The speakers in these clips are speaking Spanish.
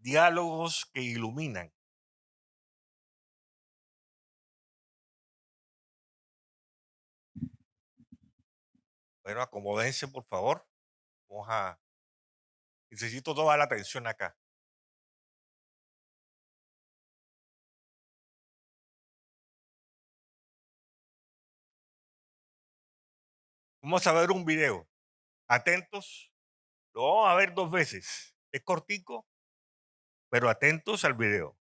Diálogos que iluminan. Bueno, acomódense, por favor. Vamos a necesito toda la atención acá. Vamos a ver un video. Atentos. Lo vamos a ver 2 veces. Es cortico, pero atentos al video.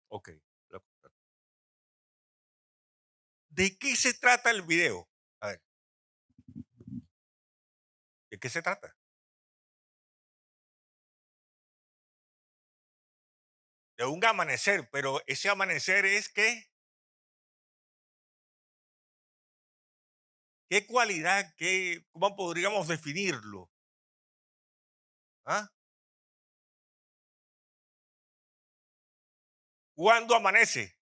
Okey. Lo ¿De qué se trata el video? A ver, ¿de qué se trata? De un amanecer, pero ese amanecer es, ¿qué cualidad, cómo podríamos definirlo? ¿Ah? ¿Cuándo amanece?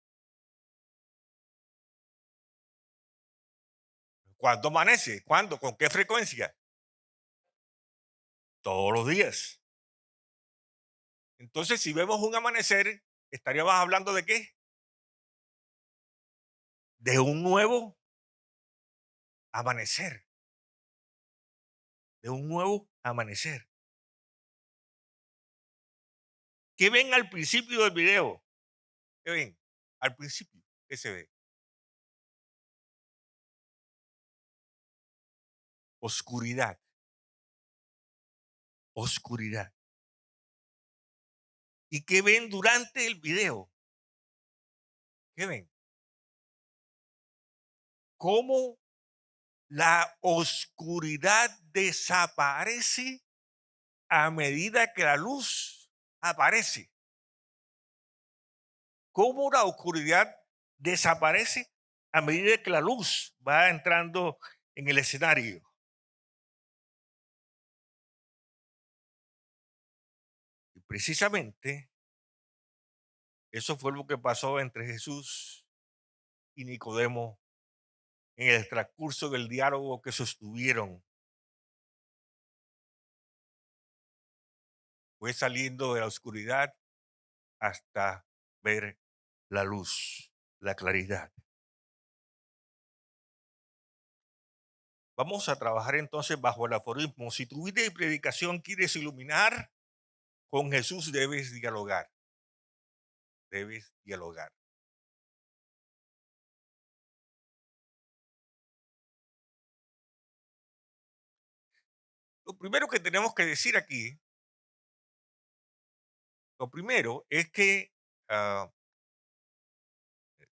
¿Cuándo amanece? ¿Cuándo? ¿Con qué frecuencia? Todos los días. Entonces, si vemos un amanecer, estaríamos hablando ¿de qué? De un nuevo amanecer, de un nuevo amanecer. ¿Qué ven al principio del video? ¿Qué ven? Al principio, ¿qué se ve? Oscuridad, oscuridad. ¿Y qué ven durante el video? ¿Qué ven? Cómo la oscuridad desaparece a medida que la luz aparece. Cómo la oscuridad desaparece a medida que la luz va entrando en el escenario. Y precisamente eso fue lo que pasó entre Jesús y Nicodemo en el transcurso del diálogo que sostuvieron. Fue saliendo de la oscuridad hasta ver la luz, la claridad. Vamos a trabajar entonces bajo el aforismo. Si tu vida y predicación quieres iluminar, con Jesús debes dialogar. Debes dialogar. Lo primero que tenemos que decir aquí, lo primero es que ah,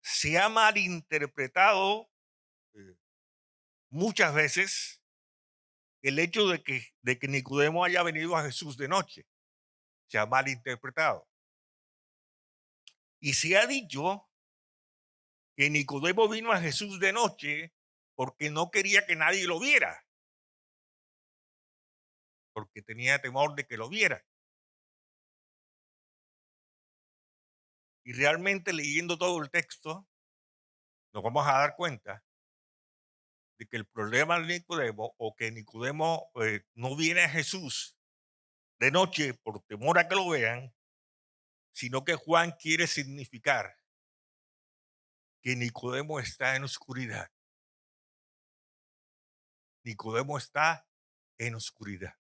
se ha malinterpretado eh, muchas veces el hecho de que Nicodemo haya venido a Jesús de noche. Se ha malinterpretado. Y se ha dicho que Nicodemo vino a Jesús de noche porque no quería que nadie lo viera, porque tenía temor de que lo viera. Y realmente leyendo todo el texto, nos vamos a dar cuenta de que el problema de Nicodemo o que Nicodemo no viene a Jesús de noche por temor a que lo vean, sino que Juan quiere significar que Nicodemo está en oscuridad. Nicodemo está en oscuridad.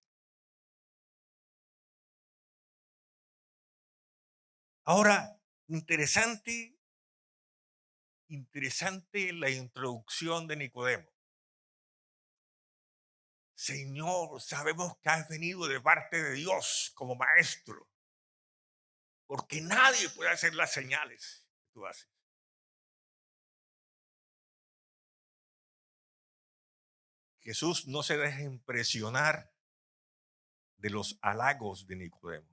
Ahora, interesante, interesante la introducción de Nicodemo. Señor, sabemos que has venido de parte de Dios como maestro, porque nadie puede hacer las señales que tú haces. Jesús no se deja impresionar de los halagos de Nicodemo.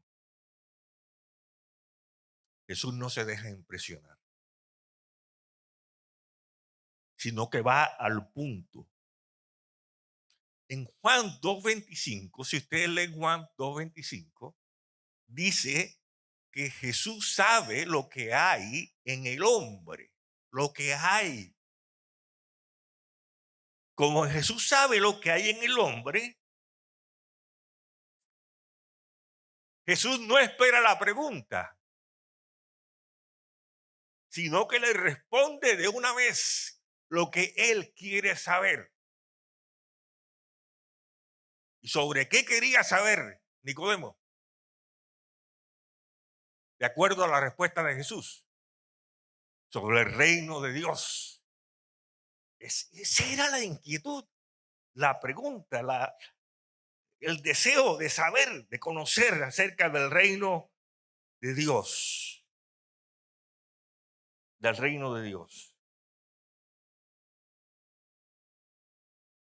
Jesús no se deja impresionar, sino que va al punto. En Juan 2:25, si ustedes leen Juan 2:25, dice que Jesús sabe lo que hay en el hombre, lo que hay. Como Jesús sabe lo que hay en el hombre, Jesús no espera la pregunta, sino que le responde de una vez lo que él quiere saber. ¿Y sobre qué quería saber Nicodemo? De acuerdo a la respuesta de Jesús, sobre el reino de Dios. Esa era la inquietud, la pregunta, el deseo de saber, de conocer acerca del reino de Dios, del reino de Dios.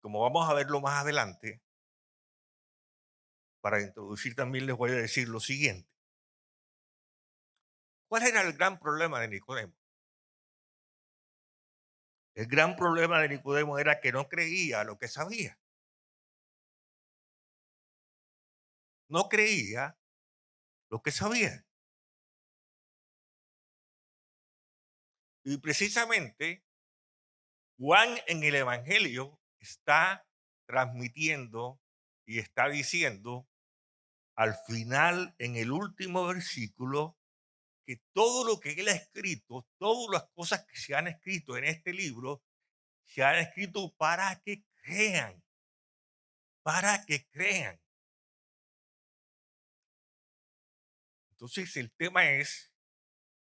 Como vamos a verlo más adelante, para introducir también les voy a decir lo siguiente. ¿Cuál era el gran problema de Nicodemo? El gran problema de Nicodemo era que no creía lo que sabía. No creía lo que sabía. Y precisamente Juan en el Evangelio está transmitiendo y está diciendo al final, en el último versículo, que todo lo que él ha escrito, todas las cosas que se han escrito en este libro, se han escrito para que crean, para que crean. Entonces el tema es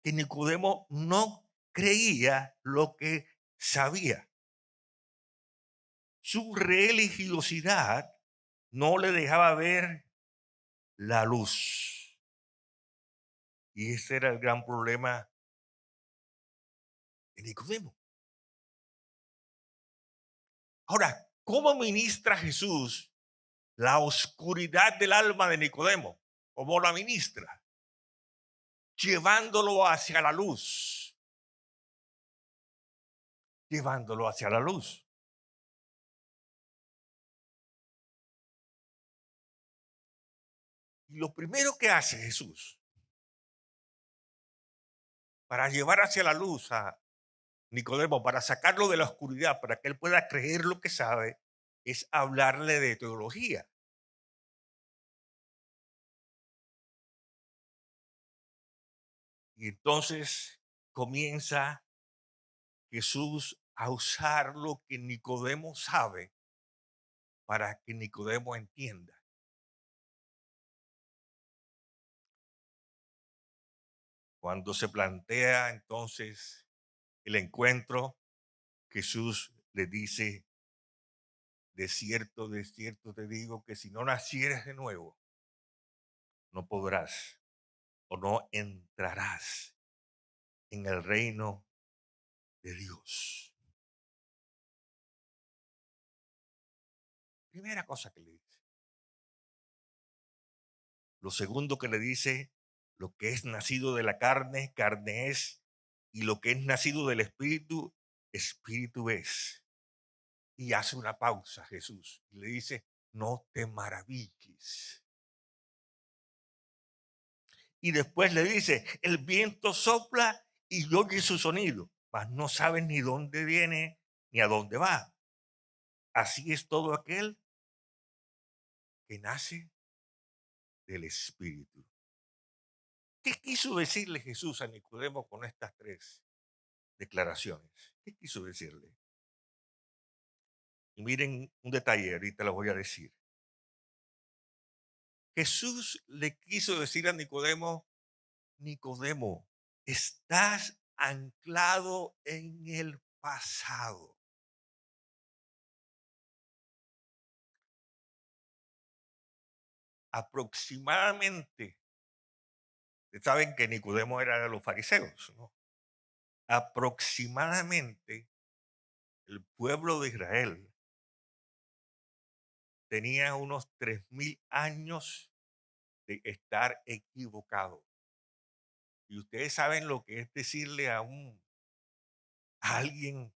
que Nicodemo no creía lo que sabía. Su religiosidad no le dejaba ver la luz. Y ese era el gran problema de Nicodemo. Ahora, ¿cómo ministra Jesús la oscuridad del alma de Nicodemo? ¿Cómo la ministra? Llevándolo hacia la luz. Llevándolo hacia la luz. Y lo primero que hace Jesús para llevar hacia la luz a Nicodemo, para sacarlo de la oscuridad, para que él pueda creer lo que sabe, es hablarle de teología. Y entonces comienza Jesús a usar lo que Nicodemo sabe para que Nicodemo entienda. Cuando se plantea entonces el encuentro, Jesús le dice, de cierto te digo que si no nacieres de nuevo, no podrás o no entrarás en el reino de Dios. Primera cosa que le dice. Lo segundo que le dice, lo que es nacido de la carne, carne es, y lo que es nacido del espíritu, espíritu es. Y hace una pausa Jesús y le dice, no te maravilles. Y después le dice, el viento sopla y oye su sonido, mas no sabes ni dónde viene ni a dónde va. Así es todo aquel que nace del Espíritu. ¿Qué quiso decirle Jesús a Nicodemo con estas tres declaraciones? ¿Qué quiso decirle? Y miren un detalle, ahorita lo voy a decir. Jesús le quiso decir a Nicodemo, Nicodemo, estás anclado en el pasado. Aproximadamente, ustedes saben que Nicodemo era de los fariseos, ¿no? Aproximadamente el pueblo de Israel tenía unos 3000 años de estar equivocado. Y ustedes saben lo que es decirle a alguien: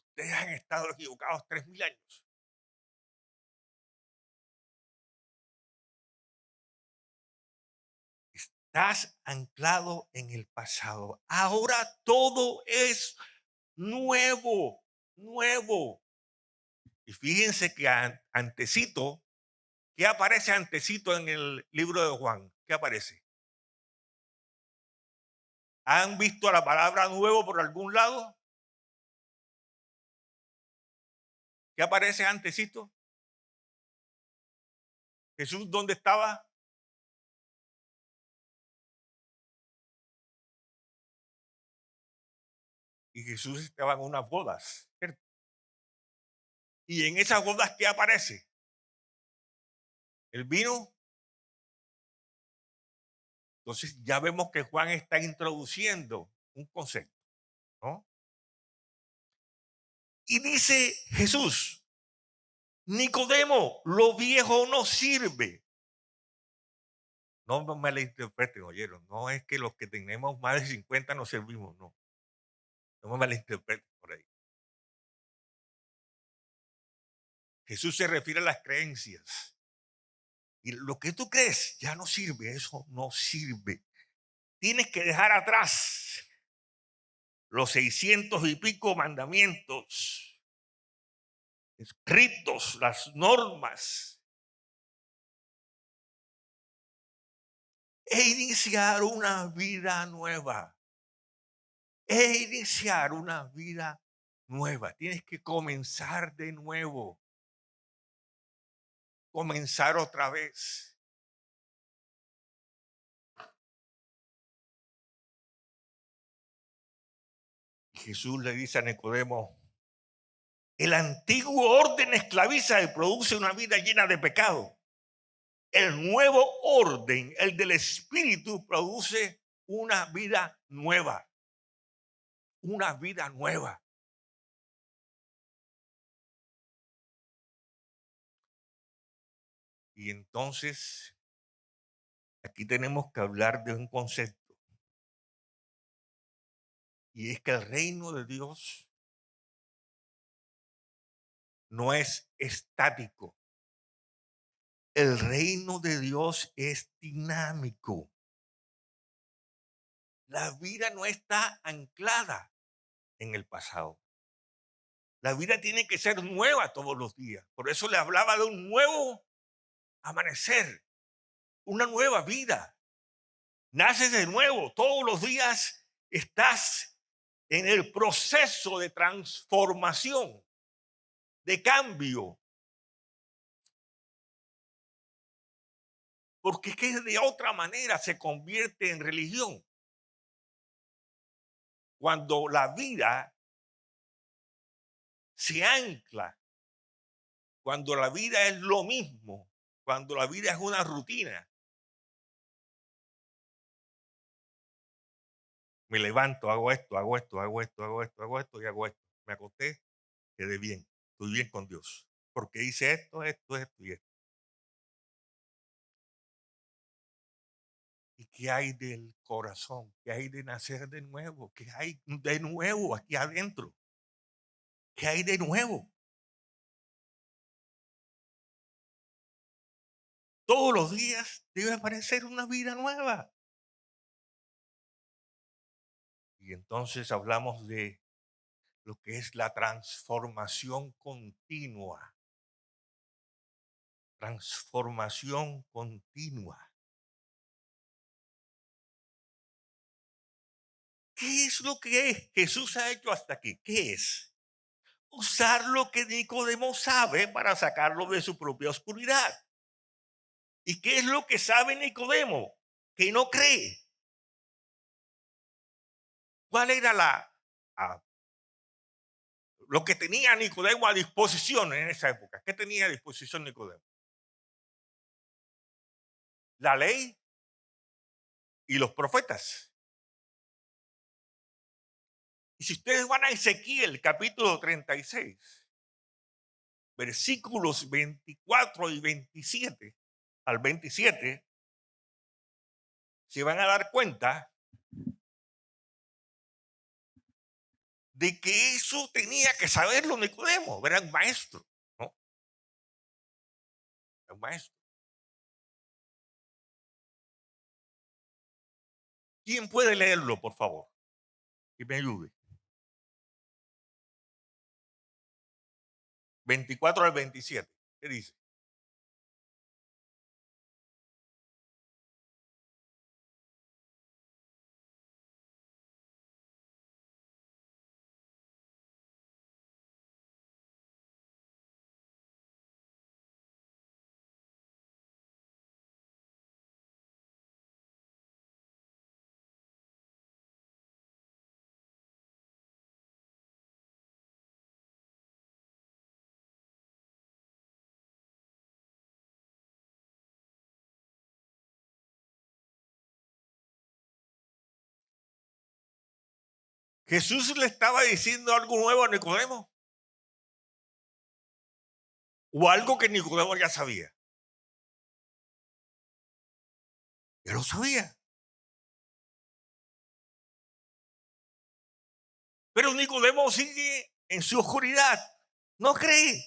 ustedes han estado equivocados 3000 años. Estás anclado en el pasado. Ahora todo es nuevo, nuevo. Y fíjense que antecito, ¿qué aparece antecito en el libro de Juan? ¿Qué aparece? ¿Han visto la palabra nuevo por algún lado? ¿Qué aparece antecito? Jesús, ¿dónde estaba? Y Jesús estaba en unas bodas, ¿cierto? Y en esas bodas, ¿qué aparece? El vino. Entonces ya vemos que Juan está introduciendo un concepto, ¿no? Y dice Jesús: Nicodemo, lo viejo no sirve. No me malinterpreten, oyeron. No es que los que tenemos más de 50 no servimos, no. No me malinterpreten por ahí. Jesús se refiere a las creencias. Y lo que tú crees ya no sirve, eso no sirve. Tienes que dejar atrás los 600 y pico mandamientos, ritos, las normas, e iniciar una vida nueva. E iniciar una vida nueva. Tienes que comenzar de nuevo. Comenzar otra vez. Jesús le dice a Nicodemo: el antiguo orden esclaviza y produce una vida llena de pecado. El nuevo orden, el del Espíritu, produce una vida nueva. Una vida nueva. Y entonces, aquí tenemos que hablar de un concepto. Y es que el reino de Dios no es estático. El reino de Dios es dinámico. La vida no está anclada en el pasado. La vida tiene que ser nueva todos los días. Por eso le hablaba de un nuevo amanecer, una nueva vida. Naces de nuevo. Todos los días estás en el proceso de transformación, de cambio. Porque es que de otra manera se convierte en religión. Cuando la vida se ancla, cuando la vida es lo mismo, cuando la vida es una rutina. Me levanto, hago esto, hago esto, hago esto, hago esto, hago esto y hago esto. Me acosté, quedé bien, estoy bien con Dios. Porque hice esto, esto, esto y esto. ¿Y qué hay del corazón? ¿Qué hay de nacer de nuevo? ¿Qué hay de nuevo aquí adentro? ¿Qué hay de nuevo? Todos los días debe aparecer una vida nueva. Y entonces hablamos de lo que es la transformación continua. Transformación continua. ¿Qué es lo que Jesús ha hecho hasta aquí? ¿Qué es? Usar lo que Nicodemo sabe para sacarlo de su propia oscuridad. ¿Y qué es lo que sabe Nicodemo? Que no cree. ¿Cuál era a- lo que tenía Nicodemo a disposición en esa época? ¿Qué tenía a disposición Nicodemo? La ley y los profetas. Y si ustedes van a Ezequiel capítulo 36, versículos 24 y 27 al 27, se van a dar cuenta de que eso tenía que saberlo Nicodemo, era un maestro, ¿no? Era un maestro. ¿Quién puede leerlo, por favor? Que me ayude. 24 al 27. ¿Qué dice? Jesús le estaba diciendo algo nuevo a Nicodemo o algo que Nicodemo ya sabía. Ya lo sabía. Pero Nicodemo sigue en su oscuridad. No cree.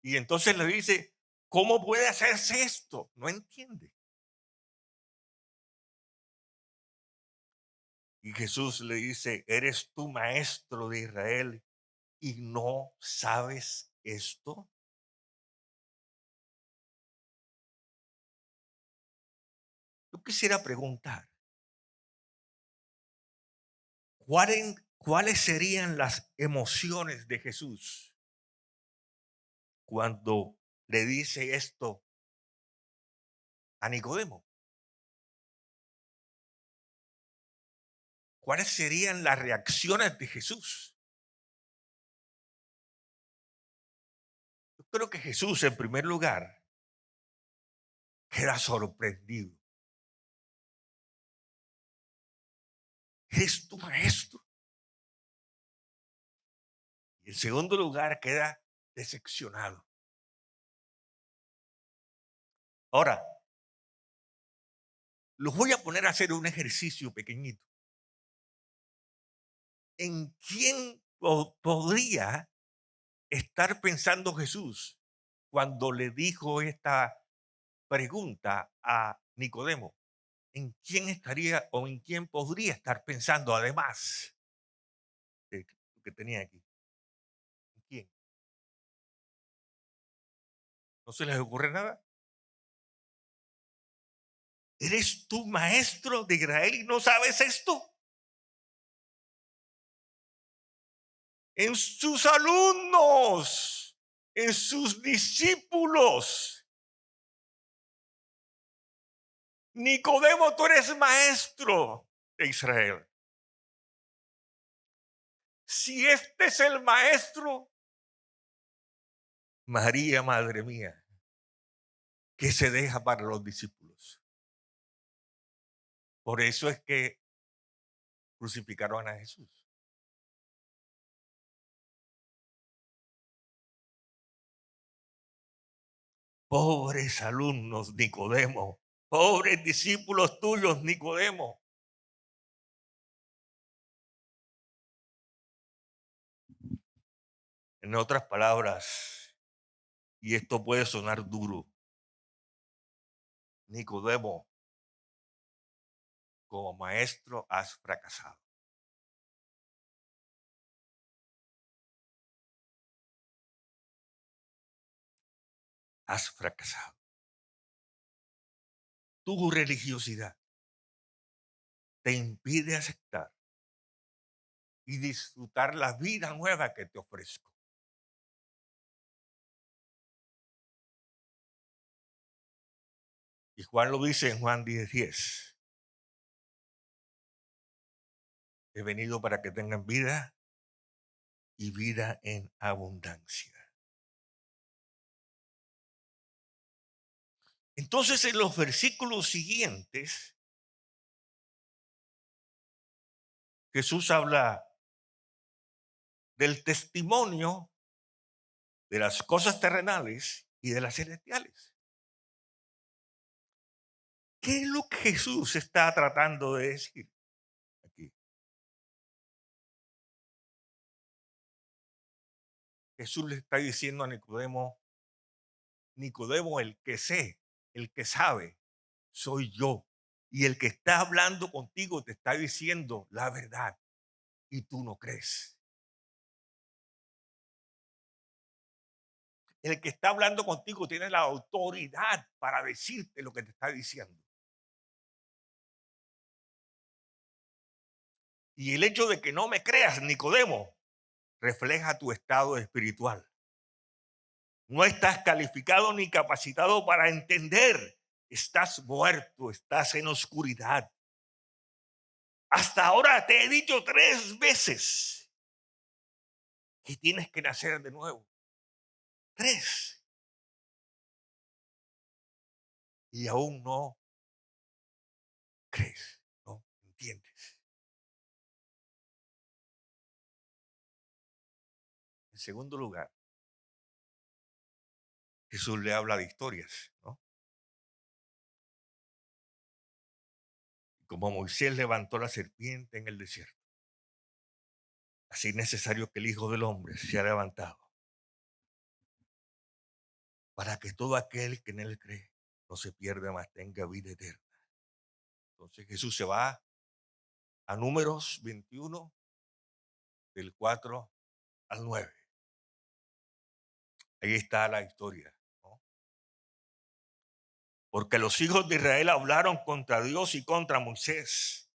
Y entonces le dice, ¿cómo puede hacerse esto? No entiende. Y Jesús le dice, ¿eres tú maestro de Israel y no sabes esto? Yo quisiera preguntar, ¿cuáles serían las emociones de Jesús cuando le dice esto a Nicodemo? ¿Cuáles serían las reacciones de Jesús? Yo creo que Jesús, en primer lugar, queda sorprendido. ¿Eres tu maestro? Y en segundo lugar, queda decepcionado. Ahora, los voy a poner a hacer un ejercicio pequeñito. ¿En quién podría estar pensando Jesús cuando le dijo esta pregunta a Nicodemo? ¿En quién estaría o en quién podría estar pensando además de lo que tenía aquí? ¿En quién? ¿No se les ocurre nada? ¿Eres tú maestro de Israel y no sabes esto? En sus alumnos, en sus discípulos. Nicodemo, tú eres maestro de Israel. Si este es el maestro, María, madre mía, que se deja para los discípulos. Por eso es que crucificaron a Jesús. Pobres alumnos, Nicodemo. Pobres discípulos tuyos, Nicodemo. En otras palabras, y esto puede sonar duro, Nicodemo, como maestro has fracasado. Has fracasado. Tu religiosidad te impide aceptar y disfrutar la vida nueva que te ofrezco. Y Juan lo dice en Juan 10:10. He venido para que tengan vida y vida en abundancia. Entonces, en los versículos siguientes, Jesús habla del testimonio de las cosas terrenales y de las celestiales. ¿Qué es lo que Jesús está tratando de decir aquí? Jesús le está diciendo a Nicodemo, Nicodemo, el que sé, el que sabe, soy yo. Y el que está hablando contigo te está diciendo la verdad y tú no crees. El que está hablando contigo tiene la autoridad para decirte lo que te está diciendo. Y el hecho de que no me creas, Nicodemo, refleja tu estado espiritual. No estás calificado ni capacitado para entender. Estás muerto, estás en oscuridad. Hasta ahora te he dicho 3 veces que tienes que nacer de nuevo. 3. Y aún no crees, no entiendes. En segundo lugar, Jesús le habla de historias, ¿no? Como Moisés levantó la serpiente en el desierto, así es necesario que el Hijo del Hombre sea levantado para que todo aquel que en él cree no se pierda, mas tenga vida eterna. Entonces Jesús se va a Números 21, del 4 al 9. Ahí está la historia, ¿no? Porque los hijos de Israel hablaron contra Dios y contra Moisés.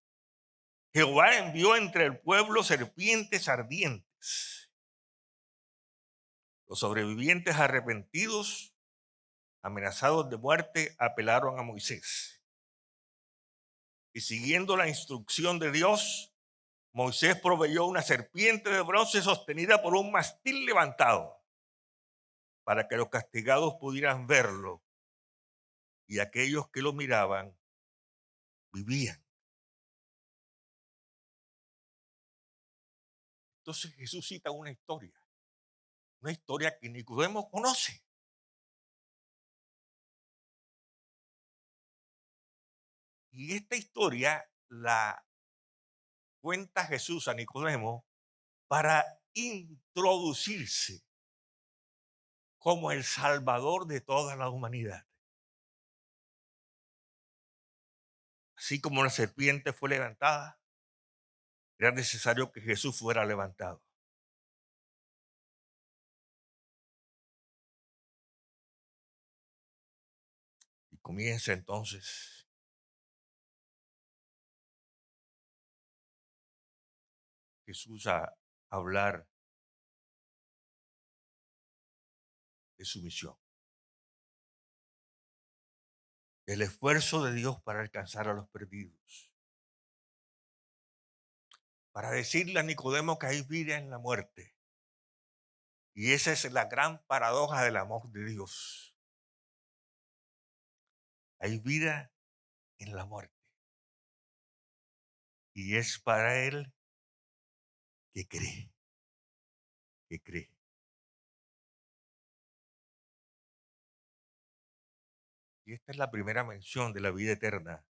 Jehová envió entre el pueblo serpientes ardientes. Los sobrevivientes arrepentidos, amenazados de muerte, apelaron a Moisés. Y siguiendo la instrucción de Dios, Moisés proveyó una serpiente de bronce sostenida por un mastil levantado para que los castigados pudieran verlo y aquellos que lo miraban vivían. Entonces Jesús cita una historia que Nicodemo conoce. Y esta historia la cuenta Jesús a Nicodemo para introducirse como el Salvador de toda la humanidad. Así como la serpiente fue levantada, era necesario que Jesús fuera levantado. Y comienza entonces Jesús a hablar de su misión, del esfuerzo de Dios para alcanzar a los perdidos, para decirle a Nicodemo que hay vida en la muerte. Y esa es la gran paradoja del amor de Dios. Hay vida en la muerte. Y es para él que cree, que cree. Y esta es la primera mención de la vida eterna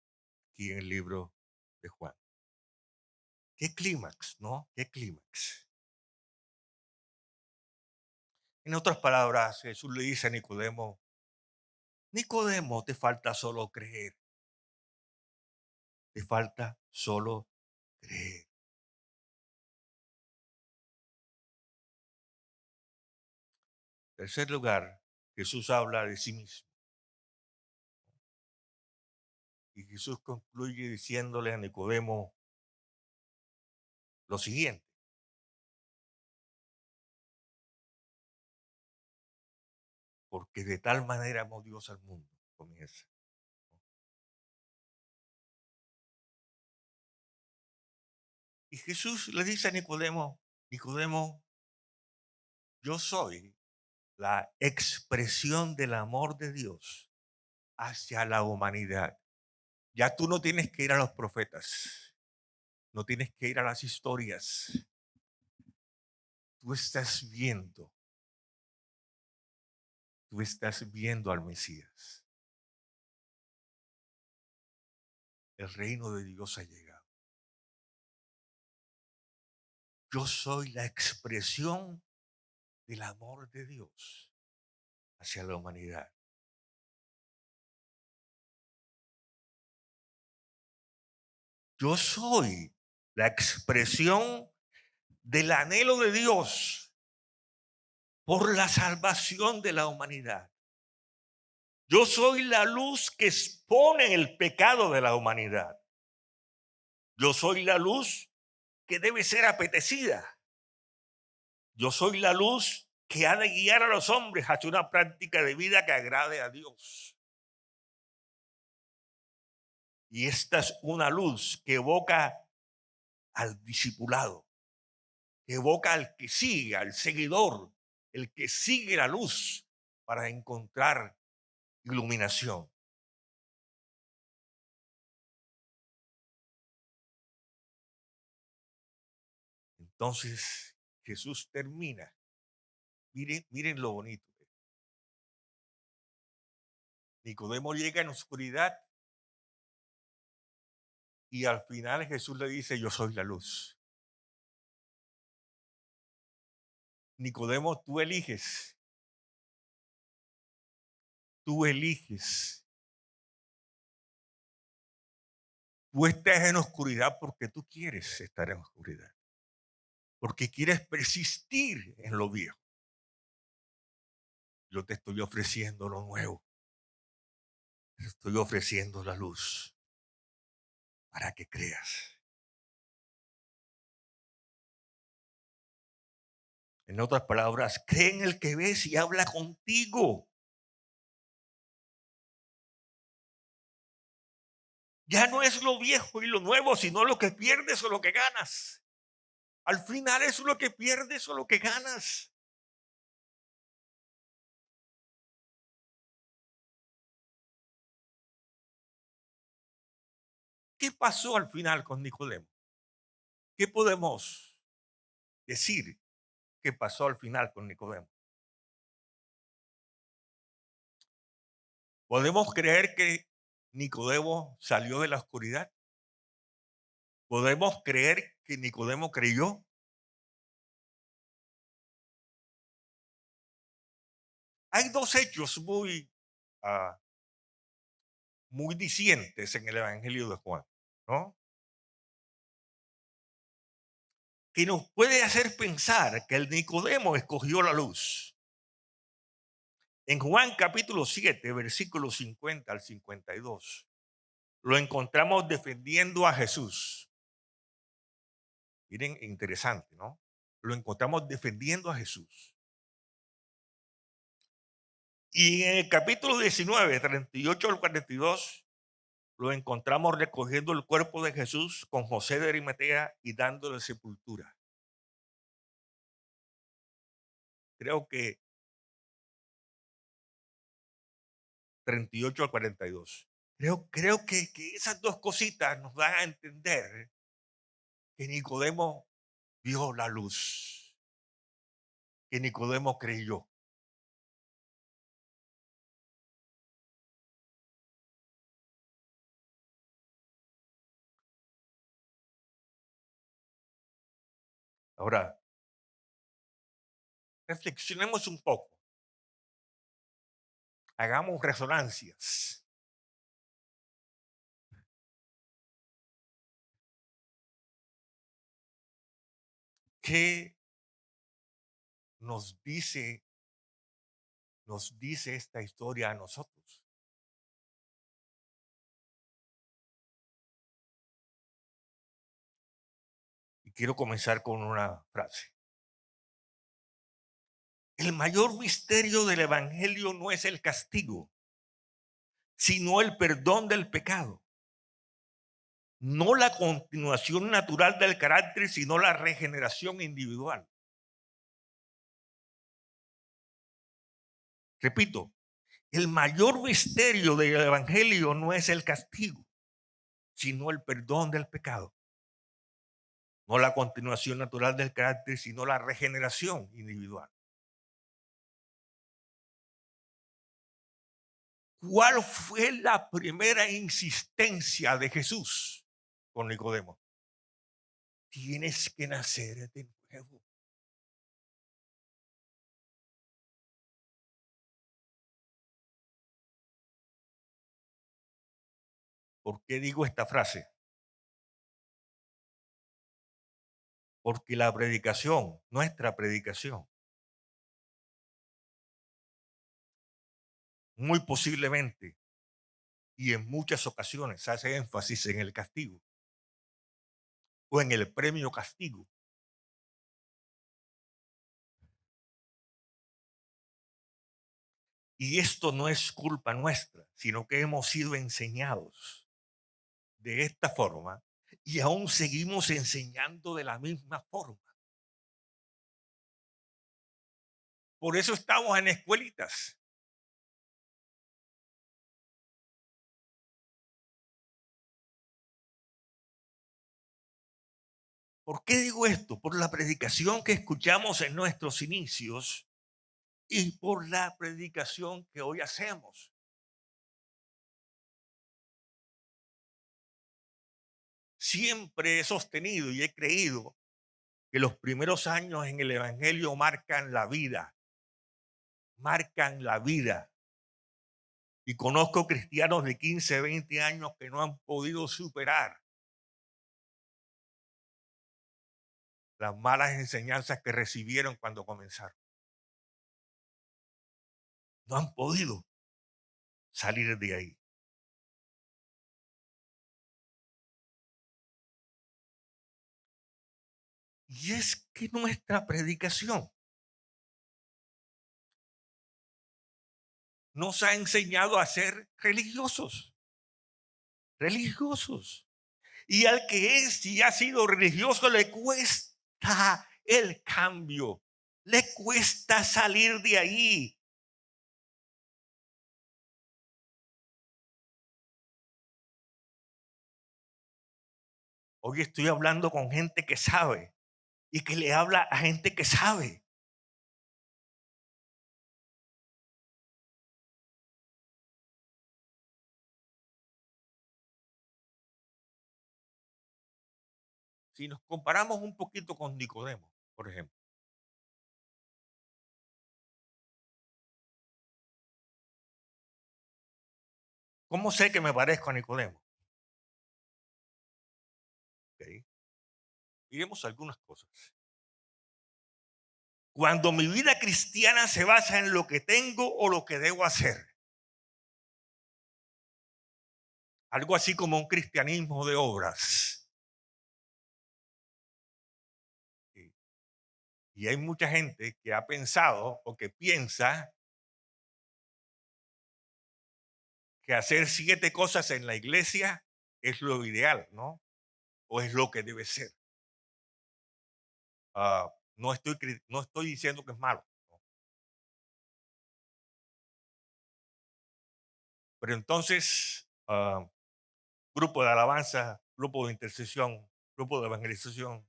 aquí en el libro de Juan. ¿Qué clímax, no? ¿Qué clímax? En otras palabras, Jesús le dice a Nicodemo, Nicodemo, te falta solo creer, te falta solo creer. En tercer lugar, Jesús habla de sí mismo. Y Jesús concluye diciéndole a Nicodemo lo siguiente. Porque de tal manera amó Dios al mundo, comienza. Y Jesús le dice a Nicodemo, Nicodemo, yo soy la expresión del amor de Dios hacia la humanidad. Ya tú no tienes que ir a los profetas, no tienes que ir a las historias. Tú estás viendo tú estás viendo al Mesías. El reino de Dios ha llegado. Yo soy la expresión del amor de Dios hacia la humanidad. Yo soy la expresión del anhelo de Dios por la salvación de la humanidad. Yo soy la luz que expone el pecado de la humanidad. Yo soy la luz que debe ser apetecida. Yo soy la luz que ha de guiar a los hombres hacia una práctica de vida que agrade a Dios. Y esta es una luz que evoca al discipulado, que evoca al que sigue, al seguidor, el que sigue la luz para encontrar iluminación. Entonces Jesús termina. Miren lo bonito. Nicodemo llega en oscuridad y al final Jesús le dice, yo soy la luz. Nicodemo, tú eliges. Tú estás en oscuridad porque tú quieres estar en oscuridad, porque quieres persistir en lo viejo. Yo te estoy ofreciendo lo nuevo, te estoy ofreciendo la luz para que creas. En otras palabras, cree en el que ves y habla contigo. Ya no es lo viejo y lo nuevo, sino lo que pierdes o lo que ganas. Al final es lo que pierdes o lo que ganas. ¿Qué pasó al final con Nicodemo? ¿Qué podemos decir que pasó al final con Nicodemo? ¿Podemos creer que Nicodemo salió de la oscuridad? ¿Podemos creer que Nicodemo creyó? Hay dos hechos ah, muy dicientes en el Evangelio de Juan, ¿no? Que nos puede hacer pensar que el Nicodemo escogió la luz. En Juan capítulo 7, versículos 50 al 52, lo encontramos defendiendo a Jesús. Miren, interesante, ¿no? Lo encontramos defendiendo a Jesús. Y en el capítulo 19, 38 al 42, lo encontramos recogiendo el cuerpo de Jesús con José de Arimatea y dándole sepultura. Creo que 38 al 42. Creo que esas dos cositas nos dan a entender que Nicodemo vio la luz, que Nicodemo creyó. Ahora, reflexionemos un poco, hagamos resonancias. ¿Qué nos dice esta historia a nosotros? Y quiero comenzar con una frase. El mayor misterio del Evangelio no es el castigo, sino el perdón del pecado. No la continuación natural del carácter, sino la regeneración individual. Repito, el mayor misterio del Evangelio no es el castigo, sino el perdón del pecado. No la continuación natural del carácter, sino la regeneración individual. ¿Cuál fue la primera insistencia de Jesús con Nicodemo? Tienes que nacer de nuevo. ¿Por qué digo esta frase? Porque la predicación, nuestra predicación, muy posiblemente y en muchas ocasiones hace énfasis en el castigo o en el premio castigo. Y esto no es culpa nuestra, sino que hemos sido enseñados de esta forma y aún seguimos enseñando de la misma forma. Por eso estamos en escuelitas. ¿Por qué digo esto? Por la predicación que escuchamos en nuestros inicios y por la predicación que hoy hacemos. Siempre he sostenido y he creído que los primeros años en el Evangelio marcan la vida, marcan la vida. Y conozco cristianos de 15, 20 años que no han podido superar las malas enseñanzas que recibieron cuando comenzaron. No han podido salir de ahí. Y es que nuestra predicación nos ha enseñado a ser religiosos, religiosos. Y al que es y ha sido religioso le cuesta el cambio, le cuesta salir de ahí. Hoy estoy hablando con gente que sabe y que le habla a gente que sabe. Si nos comparamos un poquito con Nicodemo, por ejemplo, ¿cómo sé que me parezco a Nicodemo? Ok, miremos algunas cosas. Cuando mi vida cristiana se basa en lo que tengo o lo que debo hacer, algo así como un cristianismo de obras. Sí. Y hay mucha gente que ha pensado o que piensa que hacer 7 cosas en la iglesia es lo ideal, ¿no? O es lo que debe ser. No estoy diciendo que es malo, ¿no? Pero entonces, grupo de alabanza, grupo de intercesión, grupo de evangelización,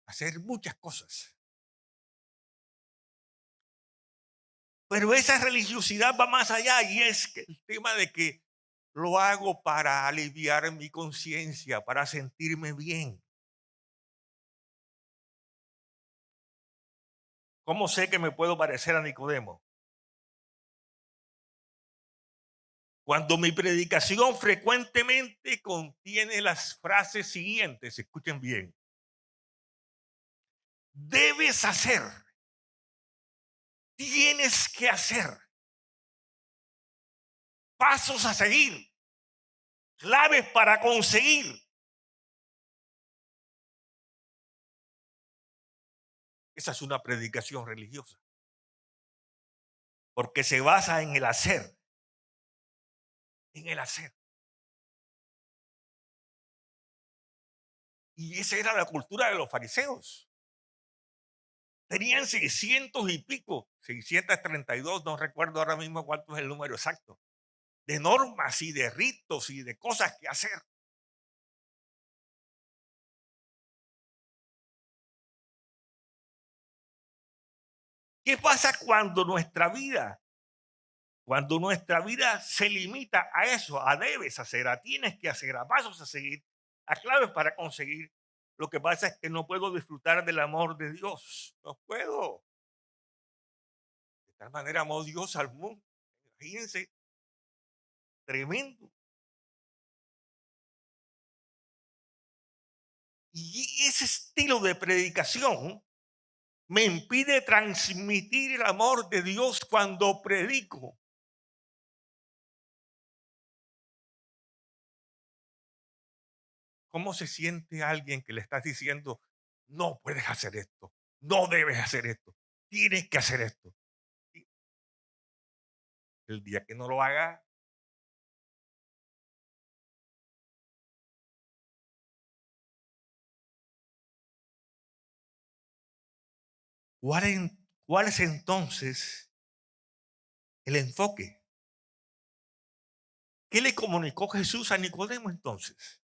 hacer muchas cosas. Pero esa religiosidad va más allá y es que el tema de que lo hago para aliviar mi conciencia, para sentirme bien. ¿Cómo sé que me puedo parecer a Nicodemo? Cuando mi predicación frecuentemente contiene las frases siguientes, escuchen bien. Debes hacer, tienes que hacer, pasos a seguir, claves para conseguir. Esa es una predicación religiosa, porque se basa en el hacer, en el hacer. Y esa era la cultura de los fariseos. Tenían 600 y pico, 632, no recuerdo ahora mismo cuánto es el número exacto, de normas y de ritos y de cosas que hacer. ¿Qué pasa cuando nuestra vida Cuando nuestra vida se limita a eso, a debes hacer, a tienes que hacer, a pasos a seguir, a claves para conseguir, lo que pasa es que no puedo disfrutar del amor de Dios. No puedo. De tal manera amó Dios al mundo. Imagínense, tremendo. Y ese estilo de predicación me impide transmitir el amor de Dios cuando predico. ¿Cómo se siente alguien que le estás diciendo, no puedes hacer esto, no debes hacer esto, tienes que hacer esto? Y el día que no lo haga, ¿cuál es entonces el enfoque? ¿Qué le comunicó Jesús a Nicodemo entonces?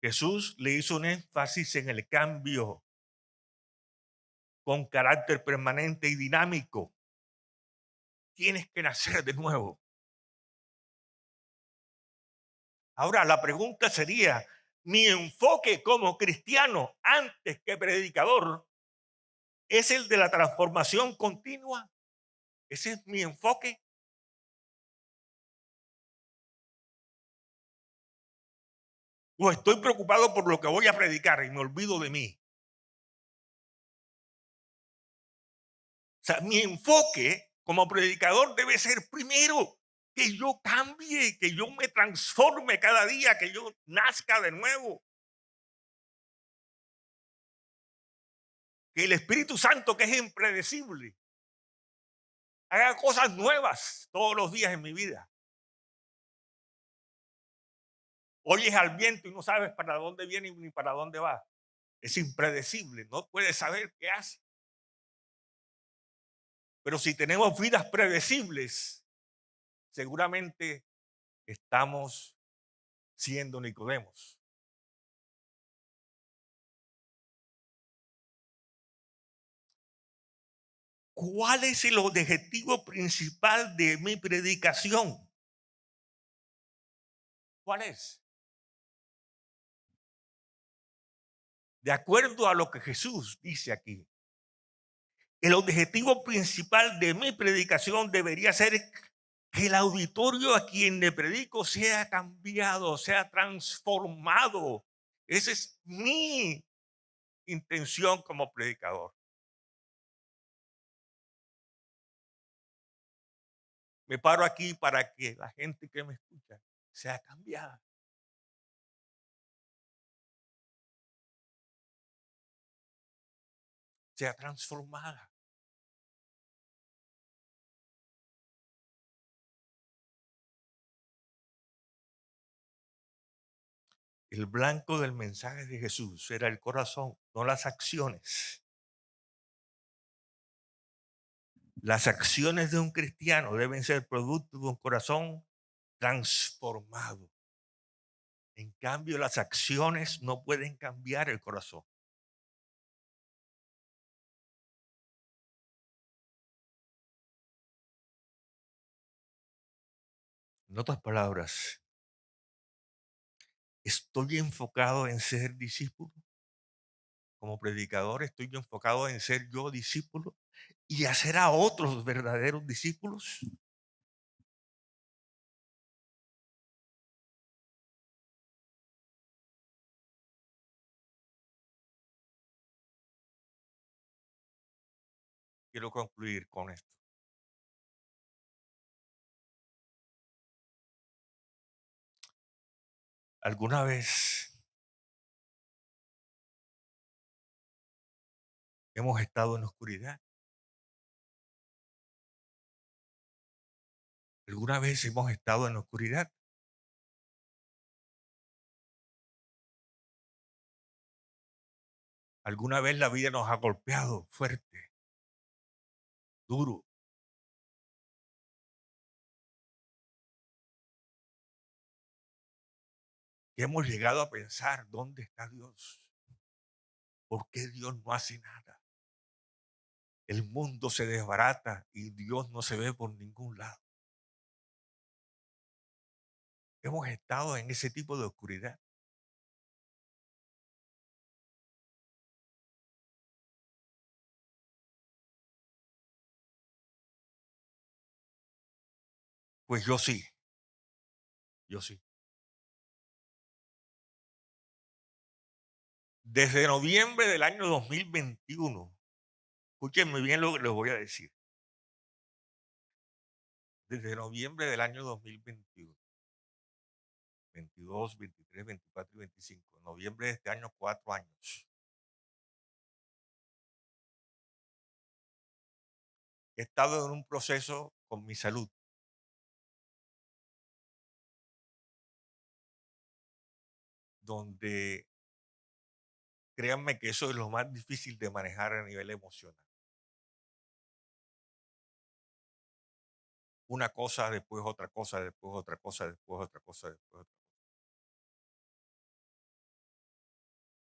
Jesús le hizo un énfasis en el cambio con carácter permanente y dinámico. Tienes que nacer de nuevo. Ahora la pregunta sería, mi enfoque como cristiano antes que predicador es el de la transformación continua. Ese es mi enfoque. O estoy preocupado por lo que voy a predicar y me olvido de mí. O sea, mi enfoque como predicador debe ser primero que yo cambie, que yo me transforme cada día, que yo nazca de nuevo. Que el Espíritu Santo, que es impredecible, haga cosas nuevas todos los días en mi vida. Oyes al viento y no sabes para dónde viene ni para dónde va. Es impredecible, no puedes saber qué hace. Pero si tenemos vidas predecibles, seguramente estamos siendo Nicodemos. ¿Cuál es el objetivo principal de mi predicación? ¿Cuál es? De acuerdo a lo que Jesús dice aquí, el objetivo principal de mi predicación debería ser que el auditorio a quien le predico sea cambiado, sea transformado. Esa es mi intención como predicador. Me paro aquí para que la gente que me escucha sea cambiada, sea transformada. El blanco del mensaje de Jesús era el corazón, no las acciones. Las acciones de un cristiano deben ser producto de un corazón transformado. En cambio, las acciones no pueden cambiar el corazón. En otras palabras, estoy enfocado en ser discípulo. Como predicador, estoy enfocado en ser yo discípulo y hacer a otros verdaderos discípulos. Quiero concluir con esto. ¿Alguna vez hemos estado en la oscuridad? ¿Alguna vez hemos estado en la oscuridad? ¿Alguna vez la vida nos ha golpeado fuerte, duro? Que hemos llegado a pensar, ¿dónde está Dios? ¿Por qué Dios no hace nada? el mundo se desbarata y Dios no se ve por ningún lado. Hemos estado en ese tipo de oscuridad. Pues yo sí, yo sí. Desde noviembre del año 2021, escúchenme bien lo que les voy a decir. Desde noviembre del año 2021, 22, 23, 24 y 25, noviembre de este año, 4 años, he estado en un proceso con mi salud donde créanme que eso es lo más difícil de manejar a nivel emocional. Una cosa, después otra cosa, después otra cosa, después otra cosa, después otra.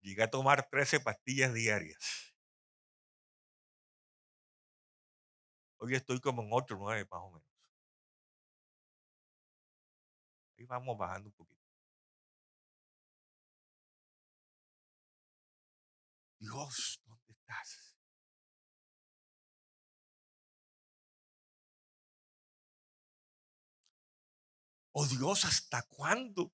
Llegué a tomar 13 pastillas diarias. Hoy estoy como en 8 o 9 más o menos. Ahí vamos bajando un poquito. Dios, ¿dónde estás? Oh Dios, ¿hasta cuándo?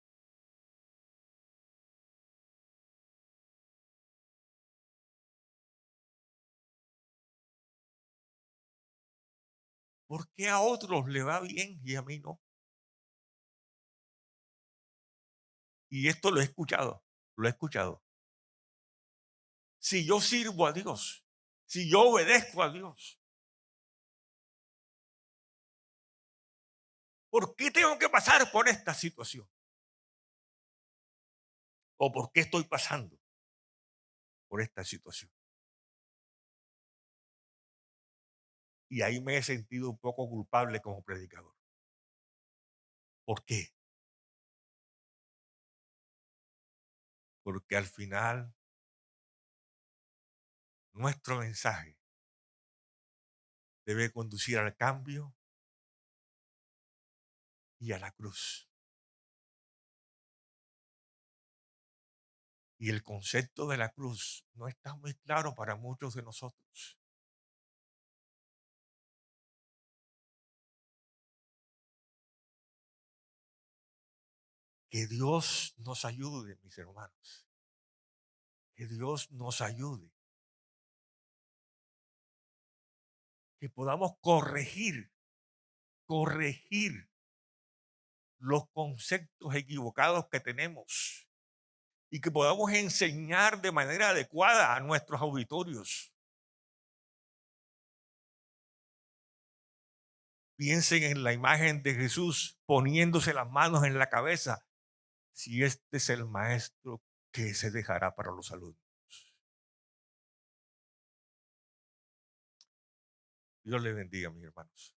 ¿Por qué a otros le va bien y a mí no? Y esto lo he escuchado, lo he escuchado. Si yo sirvo a Dios, si yo obedezco a Dios, ¿por qué tengo que pasar por esta situación? ¿O por qué estoy pasando por esta situación? Y ahí me he sentido un poco culpable como predicador. ¿Por qué? Porque al final nuestro mensaje debe conducir al cambio y a la cruz. Y el concepto de la cruz no está muy claro para muchos de nosotros. Que Dios nos ayude, mis hermanos. Que Dios nos ayude. Que podamos corregir los conceptos equivocados que tenemos y que podamos enseñar de manera adecuada a nuestros auditorios. Piensen en la imagen de Jesús poniéndose las manos en la cabeza. Si este es el maestro, ¿qué se dejará para los alumnos? Dios les bendiga, mis hermanos.